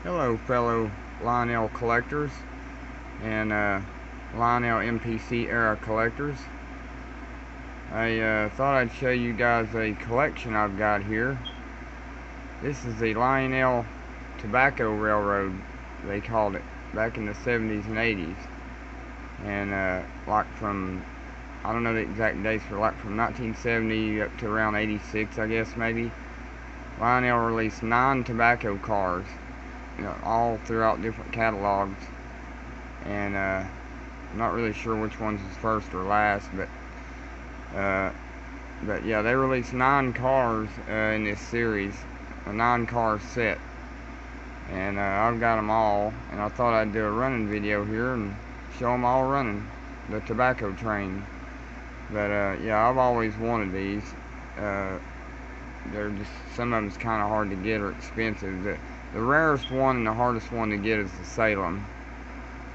Hello fellow Lionel collectors and Lionel MPC era collectors. I thought I'd show you guys a collection I've got here. This is the Lionel Tobacco Railroad, they called it, back in the 70s and 80s. And like from, I don't know the exact dates, but like from 1970 up to around 86, I guess maybe, Lionel released 9 tobacco cars, all throughout different catalogs, and I'm not really sure which one's is first or last, but yeah, they released 9 cars in this series, a 9-car set, and I've got them all, and I thought I'd do a running video here and show them all running the tobacco train. But yeah, I've always wanted these. They're just, some of them's kind of hard to get or expensive. The rarest one and the hardest one to get is the Salem,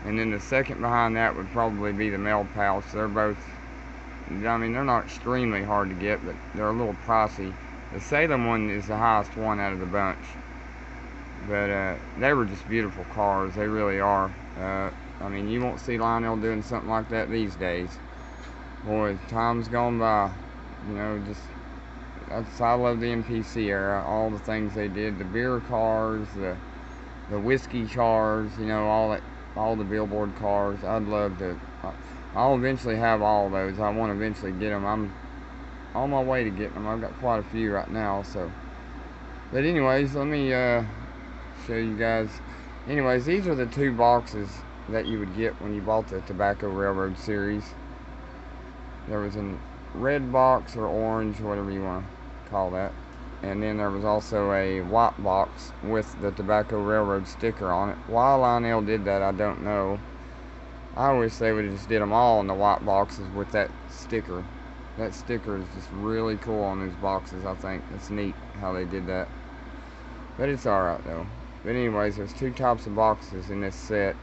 and then the second behind that would probably be the Mel Pouch. They're both, I mean, they're not extremely hard to get, but they're a little pricey. The Salem one is the highest one out of the bunch, but they were just beautiful cars. They really are. I mean, you won't see Lionel doing something like that these days. Boy, time's gone by. I love the MPC era, all the things they did, the beer cars, the whiskey cars, all the billboard cars. I'd love to, I'll eventually have all those. I want to eventually get them. I'm on my way to getting them. I've got quite a few right now, so. But anyways, let me show you guys. Anyways, these are the 2 boxes that you would get when you bought the Tobacco Railroad series. There was a red box or orange, whatever you want to call that, and then there was also a white box with the Tobacco Railroad sticker on it. Why Lionel did that, I don't know. I wish they would have just did them all in the white boxes with that sticker. That sticker is just really cool on these boxes. I think it's neat how they did that, but it's alright though. But anyways, there's 2 types of boxes in this set.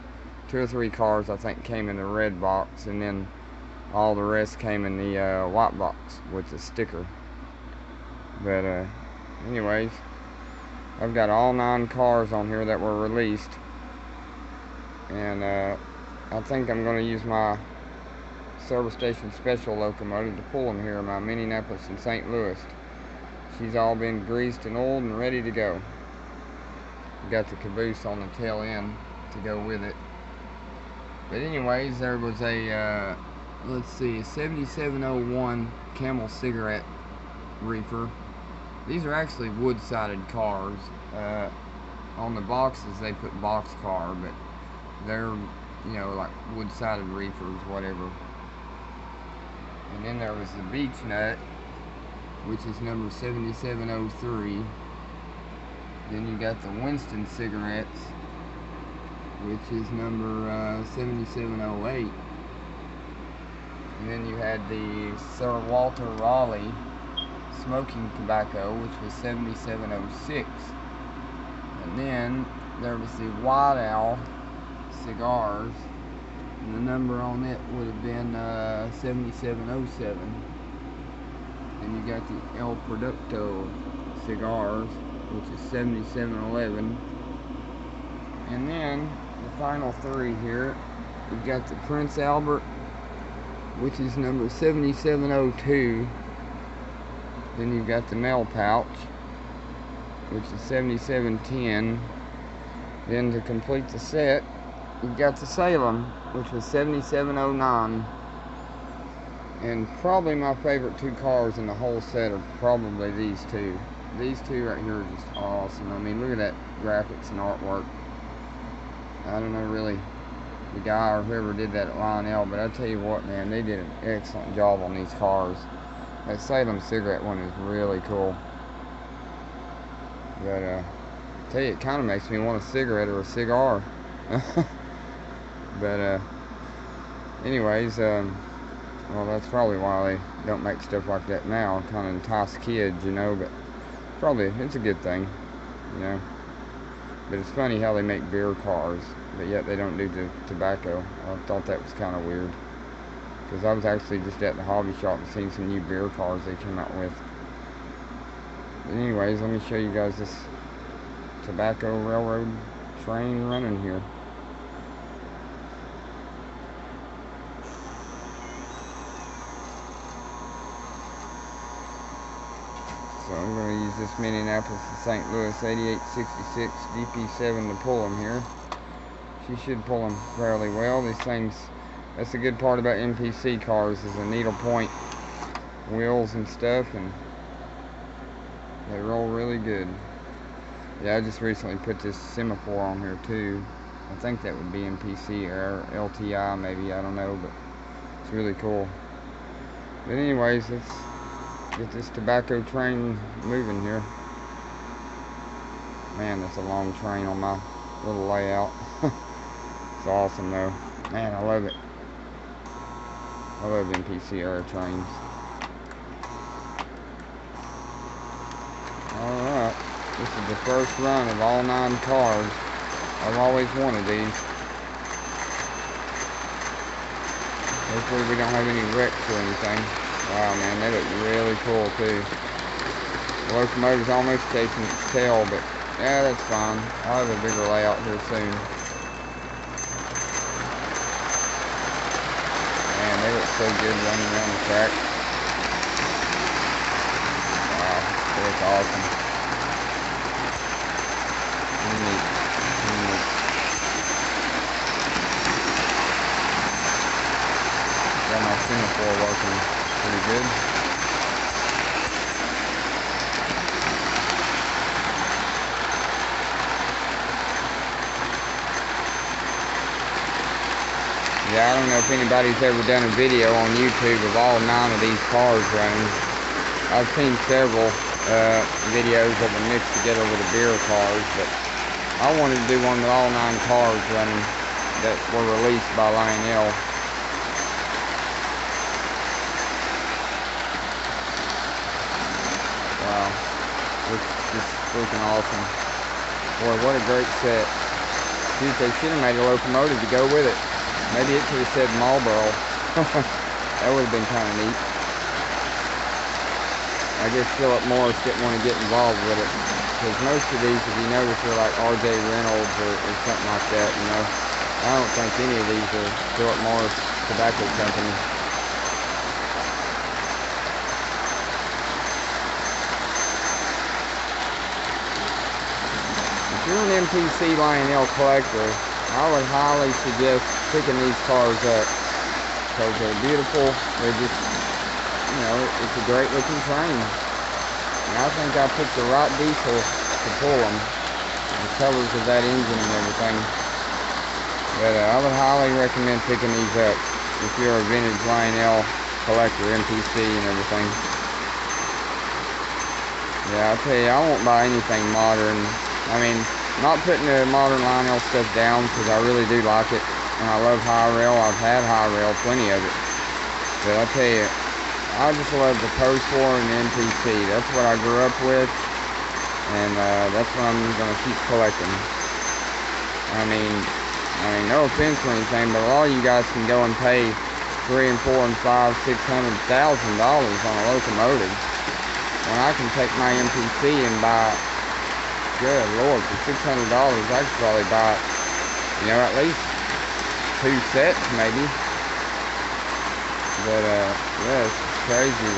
2 or 3 cars I think came in the red box, and then all the rest came in the white box with the sticker. But anyways, I've got all 9 cars on here that were released, and I think I'm going to use my service station special locomotive to pull them here in my Minneapolis and St. Louis. She's all been greased and oiled and ready to go. Got the caboose on the tail end to go with it. But anyways, there was a let's see, a 7701 Camel cigarette reefer. These are actually wood-sided cars. On the boxes they put boxcar, but they're, like wood-sided reefers, whatever. And then there was the Beech Nut, which is number 7703. Then you got the Winston cigarettes, which is number 7708. And then you had the Sir Walter Raleigh smoking tobacco, which was 7706. And then there was the White Owl cigars, and the number on it would have been 7707. And you got the El Producto cigars, which is 7711. And then the final 3 here, you've got the Prince Albert, which is number 7702. Then you've got the Mel Pouch, which is 7710. Then to complete the set, you've got the Salem, which was 7709. And probably my favorite 2 cars in the whole set are probably these 2. These 2 right here are just awesome. I mean, look at that graphics and artwork. I don't know really the guy or whoever did that at Lionel, but I tell you what, man, they did an excellent job on these cars. That Salem cigarette one is really cool. But I tell you, it kind of makes me want a cigarette or a cigar. But anyways, well, that's probably why they don't make stuff like that now. Kind of entice kids, but probably it's a good thing, But it's funny how they make beer cars, but yet they don't do the tobacco. I thought that was kind of weird, because I was actually just at the hobby shop and seeing some new beer cars they came out with. But anyways, let me show you guys this Tobacco Railroad train running here. So I'm going to use this Minneapolis to St. Louis 8866 DP7 to pull them here. She should pull them fairly well. These things, that's the good part about MPC cars, is the needle point wheels and stuff, and they roll really good. Yeah, I just recently put this semaphore on here too. I think that would be MPC or LTI maybe, I don't know, but it's really cool. But anyways, let's get this tobacco train moving here. Man, that's a long train on my little layout. It's awesome though. Man, I love it. I love MPC era trains. Alright, this is the first run of all 9 cars. I've always wanted these. Hopefully we don't have any wrecks or anything. Wow, man, they look really cool too. The locomotive's almost chasing its tail, but yeah, that's fine. I'll have a bigger layout here soon. Man, they look so good running around the track. Wow, they look awesome. Neat. Got my semaphore working pretty good. Yeah, I don't know if anybody's ever done a video on YouTube of all 9 of these cars running. I've seen several videos of them mixed together with the beer cars, but I wanted to do one with all 9 cars running that were released by LIONEL. Wow, it's just freaking awesome. Boy, what a great set. Dude, they should have made a locomotive to go with it. Maybe it could have said Marlboro. That would have been kind of neat. I guess Philip Morris didn't want to get involved with it. Because most of these, if you notice, are like RJ Reynolds or something like that, you know. I don't think any of these are Philip Morris Tobacco Company. If you're an MPC LIONEL collector, I would highly suggest picking these cars up because they're beautiful. They're just, you know, it's a great looking train. And I think I picked the right diesel to pull them. The colors of that engine and everything. But I would highly recommend picking these up if you're a vintage LIONEL collector, MPC and everything. Yeah, I'll tell you, I won't buy anything modern. I mean, not putting the modern LIONEL stuff down because I really do like it. And I love high rail. I've had high rail, plenty of it. But I'll tell you, I just love the post-war and the MPC. That's what I grew up with. And that's what I'm going to keep collecting. I mean, no offense or anything, but a lot of you guys can go and pay $300,000 and $400,000 and $500,000, $600,000 on a locomotive. When I can take my MPC and buy, good Lord, for $600, I could probably buy, you know, at least 2 sets maybe. But yeah, it's crazy.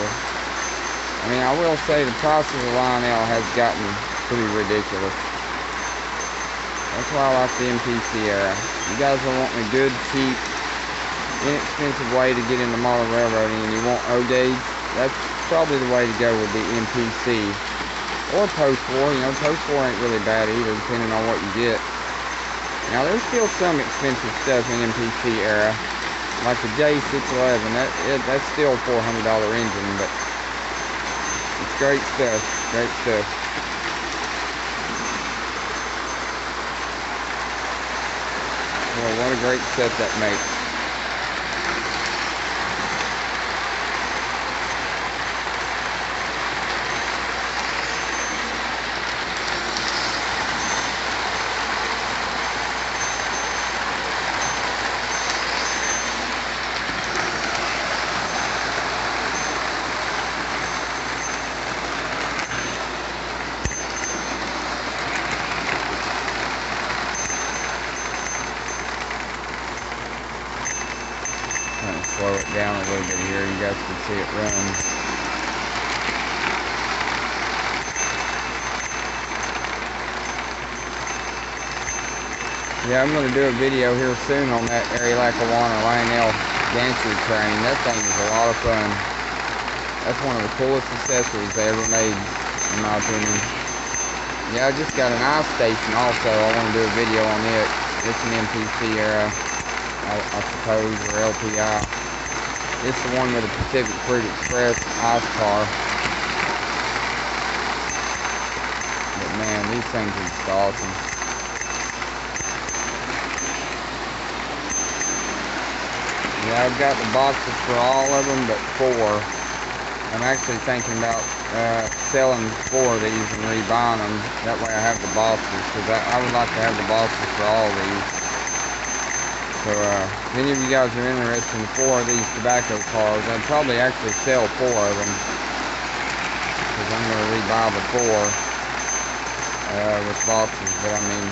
I mean, I will say the price of the LIONEL has gotten pretty ridiculous. That's why I like the MPC era. You guys are wanting a good, cheap, inexpensive way to get into modern railroading and you want O-gauge, that's probably the way to go with the MPC. Or post-war, you know, post-war ain't really bad either, depending on what you get. Now, there's still some expensive stuff in MPC era, like the J611, that's still a $400 engine, but it's great stuff, great stuff. Boy, what a great set that makes. slow it down a little bit here. You guys can see it run. Yeah, I'm going to do a video here soon on that LIONEL dancer train. That thing is a lot of fun. That's one of the coolest accessories they ever made, in my opinion. Yeah, I just got an ice station also. I want to do a video on it. It's an MPC era, I suppose, or LPI. It's the one with the Pacific Fruit Express ice car. But man, these things are just awesome. Yeah, I've got the boxes for all of them but 4. I'm actually thinking about selling 4 of these and rebuying them. That way I have the boxes, because I would like to have the boxes for all of these. So if any of you guys are interested in 4 of these tobacco cars, I'd probably actually sell 4 of them, because I'm going to rebuy the 4 with boxes. But I mean,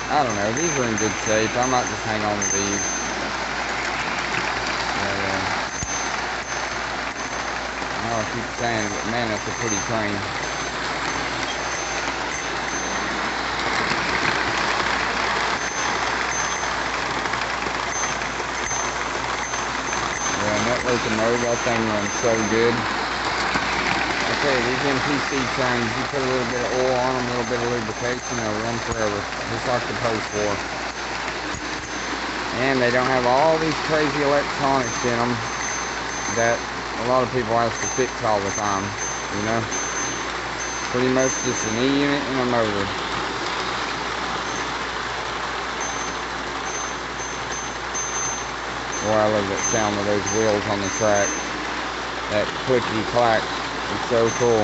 I don't know, these are in good shape. I might just hang on to these. I keep saying, but man, that's a pretty train. Yeah, and that locomotive, that thing runs so good. Okay, these MPC trains, you put a little bit of oil on them, a little bit of lubrication, they'll run forever, just like the post-war. And they don't have all these crazy electronics in them that a lot of people have to fix all the time, you know. Pretty much just an E-unit and a motor. Boy, I love that sound of those wheels on the track. That clickety-clack is so cool.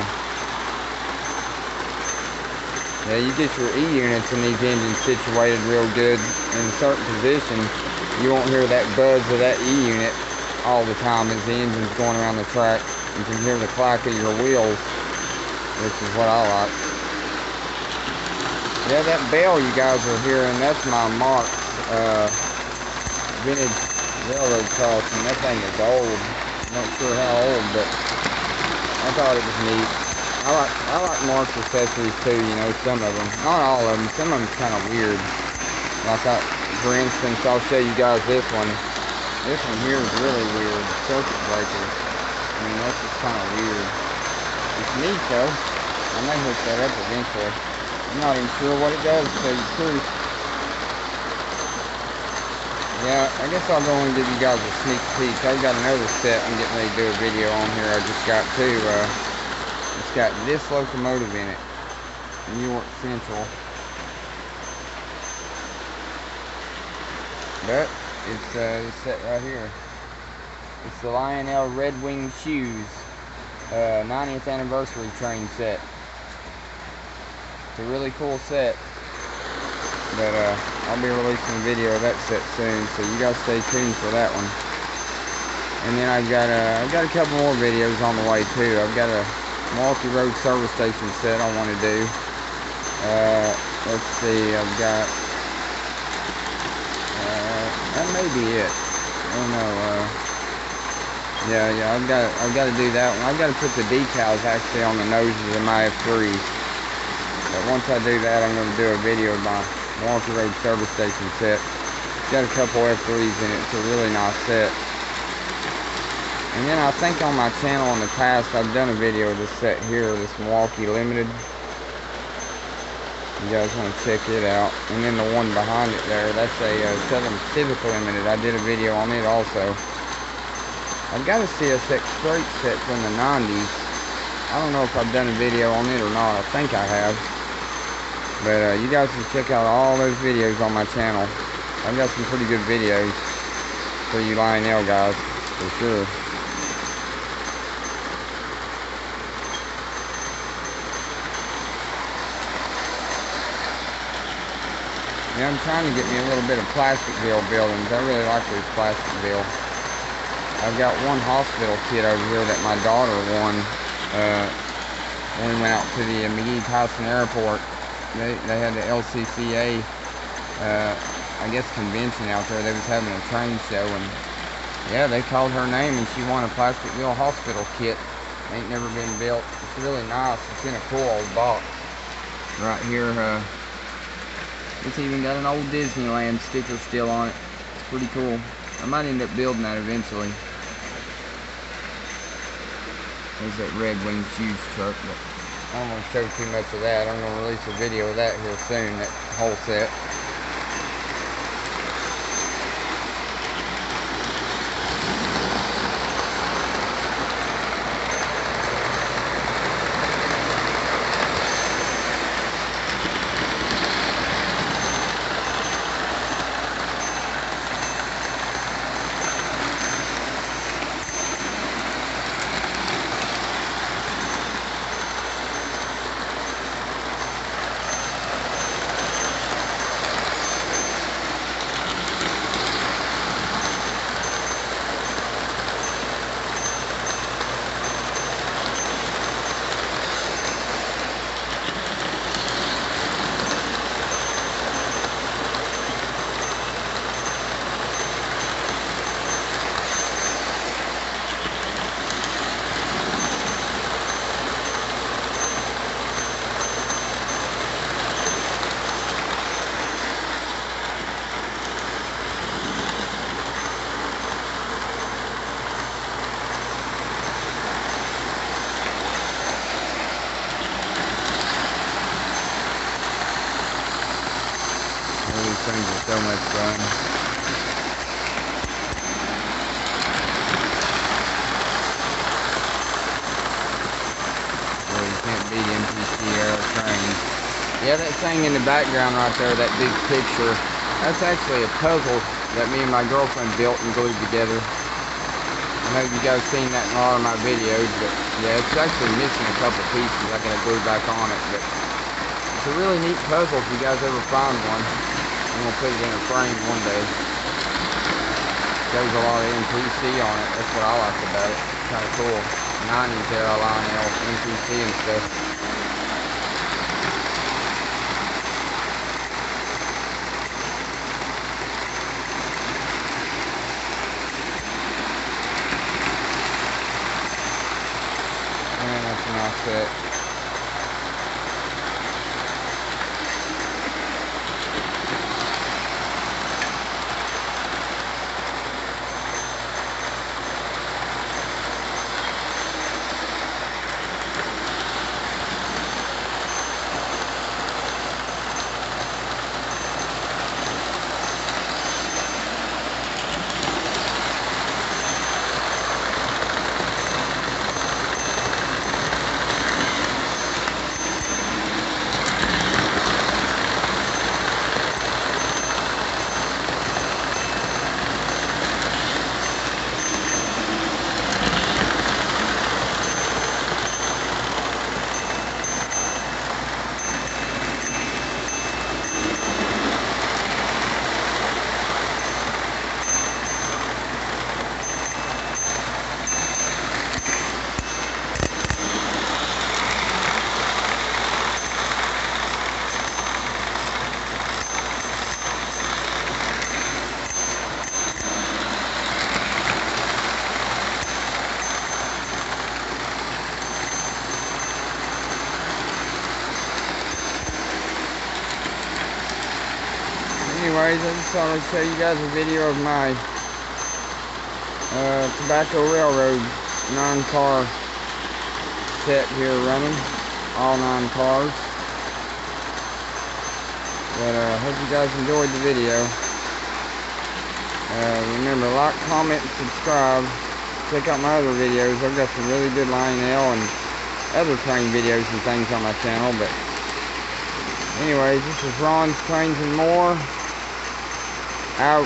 Yeah, you get your E-units in these engines situated real good in a certain position, you won't hear that buzz of that E-unit all the time as the engine's going around the track. You can hear the clack of your wheels, which is what I like. Yeah, that bell you guys are hearing, that's my Mark's vintage railroad crossing. That thing is old. I'm not sure how old, but I thought it was neat. I like Mark's accessories too, you know, some of them. Not all of them. Some of them kind of weird. Like for instance, I'll show you guys this one. This one here is really weird. Circuit breaker. I mean, that's just kind of weird. It's neat though. I may hook that up eventually. I'm not even sure what it does, to tell you the truth. Yeah, I guess I'll go and give you guys a sneak peek. I've got another set I'm getting ready to do a video on here. I just got too. It's got this locomotive in it. New York Central. But it's set right here. It's the LIONEL Red Wing Shoes 90th anniversary train set. It's a really cool set. But I'll be releasing a video of that set soon, so you guys stay tuned for that one. And then I've got a couple more videos on the way too. I've got a Milwaukee Road service station set I want to do. Let's see, I've got that may be it. I don't know. Yeah, I've got to do that one. I've got to put the decals actually on the noses of my F3s. But once I do that, I'm going to do a video of my Milwaukee Road service station set. It's got a couple F3s in it. It's a really nice set. And then I think on my channel in the past, I've done a video of this set here, this Milwaukee Limited. You guys want to check it out. And then the one behind it there, that's a Southern Civic Limited. I did a video on it also. I've got a CSX straight set from the 90s. I don't know if I've done a video on it or not. I think I have. But you guys can check out all those videos on my channel. I've got some pretty good videos for you LIONEL guys, for sure. Yeah, I'm trying to get me a little bit of plastic bill buildings. I really like these plastic bill. I've got one hospital kit over here that my daughter won when we went out to the McGee-Tyson Airport. They had the LCCA, I guess, convention out there. They was having a train show, and Yeah, they called her name and she won a Plasterville hospital kit. Ain't never been built. It's really nice. It's in a cool old box. Right here, it's even got an old Disneyland sticker still on it. It's pretty cool. I might end up building that eventually. There's that Red Wing Shoes truck, but I don't want to show too much of that. I'm going to release a video of that here soon, that whole set. These things are so much fun. Well, you can't beat MPC aero trains. Yeah, that thing in the background right there, that big picture, that's actually a puzzle that me and my girlfriend built and glued together. I know you guys seen that in a lot of my videos, but yeah, it's actually missing a couple pieces. I gotta glue back on it, but it's a really neat puzzle if you guys ever find one. I'm going to put it in a frame one day. Shows a lot of NPC on it. That's what I like about it. It's kind of cool. 90s era LIONEL, NPC and stuff. Man, that's a nice set. Anyways, I just thought I'd show you guys a video of my Tobacco Railroad 9-car set here running, all 9 cars. But I hope you guys enjoyed the video. Remember, like, comment, and subscribe. Check out my other videos. I've got some really good LIONEL and other train videos and things on my channel. But anyways, this is Ron's Trains and More. Out.